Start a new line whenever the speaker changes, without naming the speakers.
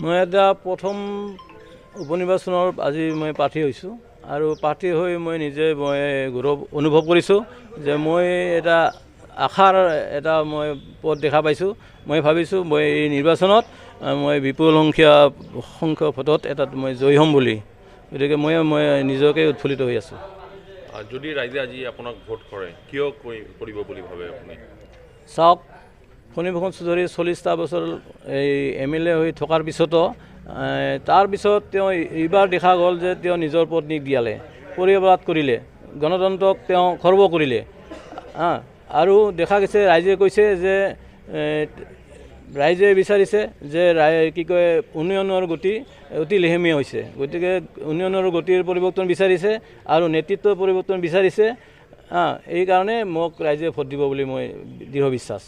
মই এটা প্ৰথম উপনিৰ্বাচনৰ আজি মই প্ৰাৰ্থী হৈছোঁ আৰু প্ৰাৰ্থী হৈ মই নিজে গৌৰৱ অনুভৱ কৰিছোঁ যে মই এটা আশাৰ এটা মই পথ দেখা পাইছোঁ। মই ভাবিছোঁ মই এই নিৰ্বাচনত মই বিপুল সংখ্যক ভোটত এটাত মই জয়ী হ'ম বুলি, গতিকে মই নিজকে উৎফুল্লিত হৈ আছোঁ।
যদি ৰাইজে আজি আপোনাক ভোট কৰে কিয় কৰিব বুলি ভাবে আপুনি?
চাওক, ফণীভূষণ চৌধুৰী 40টা বছৰ এই MLA হৈ থকাৰ পিছতো তাৰপিছত তেওঁ এইবাৰ দেখা গ'ল যে তেওঁ নিজৰ পত্নীক দিয়ালে, পৰিবাদ কৰিলে, গণতন্ত্ৰক তেওঁ খৰ্ব কৰিলে। আৰু দেখা গৈছে ৰাইজে কৈছে যে ৰাইজে বিচাৰিছে যে কি কয় উন্নয়নৰ গতি অতি লেহেমীয়া হৈছে, গতিকে উন্নয়নৰ গতিৰ পৰিৱৰ্তন বিচাৰিছে আৰু নেতৃত্বৰ পৰিৱৰ্তন বিচাৰিছে। এইকাৰণে মোক ৰাইজে ভোট দিব বুলি মই দৃঢ় বিশ্বাস।